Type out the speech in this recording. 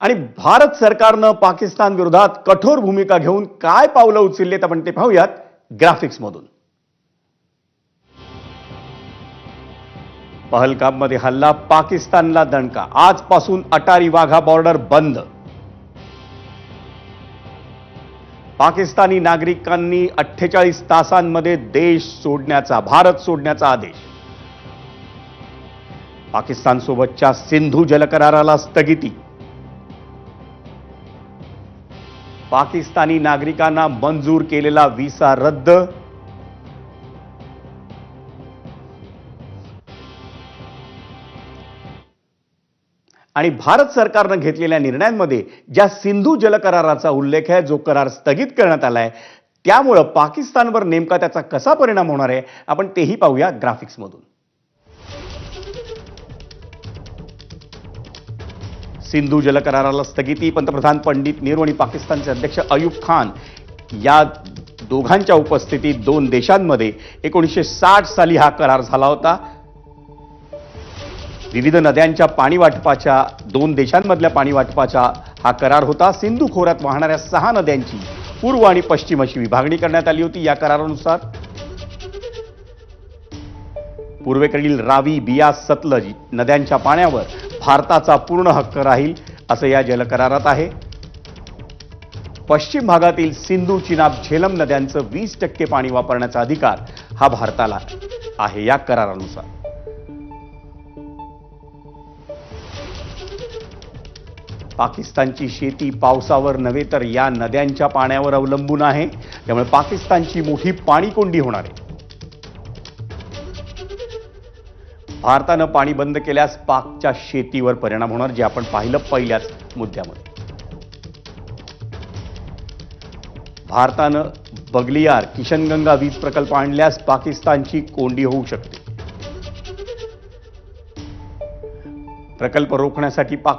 आणि भारत सरकारनं पाकिस्तान विरोधात कठोर भूमिका घेऊन काय पावलं उचललेत आपण ते पाहूयात ग्राफिक्स मधून। पहलगाममध्ये हल्ला, पाकिस्तानला दणका, आजपासून अटारी वाघा बॉर्डर बंद। पाकिस्तानी नागरिकांनी 48 तासांमध्ये भारत सोडण्याचा आदेश। पाकिस्तान सोबतच्या सिंधू जलकराराला स्थगिती। पाकिस्तानी नागरिकांना मंजूर केलेला व्हिसा रद्द। आणि भारत सरकारनं घेतलेल्या निर्णयांमध्ये ज्या सिंधू जलकराराचा उल्लेख आहे, जो करार स्थगित करण्यात आलाय, त्यामुळे पाकिस्तानवर नेमका त्याचा कसा परिणाम होणार आहे आपण तेही पाहूया ग्राफिक्स मधून। सिंधू जलकराराला स्थगिती। पंतप्रधान पंडित नेहरू आणि पाकिस्तानचे अध्यक्ष अयूब खान या दोघांच्या उपस्थितीत दोन देशांमध्ये 1960 साली हा करार झाला होता। विविध नद्यांच्या पाणी वाटपाच्या दोन देशांमधल्या पाणी वाटपाचा हा करार होता। सिंधू खोऱ्यात वाहणाऱ्या 6 नद्यांची पूर्व आणि पश्चिम अशी विभागणी करण्यात आली होती। या करारानुसार पूर्वेकडील रावी, बियास, सतलज नद्यांच्या पाण्यावर भारताचा पूर्ण हक्क राहील असं या जलकरारात आहे। पश्चिम भागातील सिंधू, चिनाब, झेलम नद्यांचं 20% पाणी वापरण्याचा अधिकार हा भारताला आहे या करारानुसार। पाकिस्तानची शेती पावसावर नव्हे तर या नद्यांच्या पाण्यावर अवलंबून आहे, त्यामुळे पाकिस्तानची मोठी पाणी कोंडी होणार आहे। भारतानं पाणी बंद केल्यास पाकच्या शेतीवर परिणाम होणार, जे आपण पाहिलं पहिल्याच मुद्द्यामध्ये। भारतानं बगलियार, किशनगंगा वीज प्रकल्प आणल्यास पाकिस्तानची कोंडी होऊ शकते। प्रकल्प रोखण्यासाठी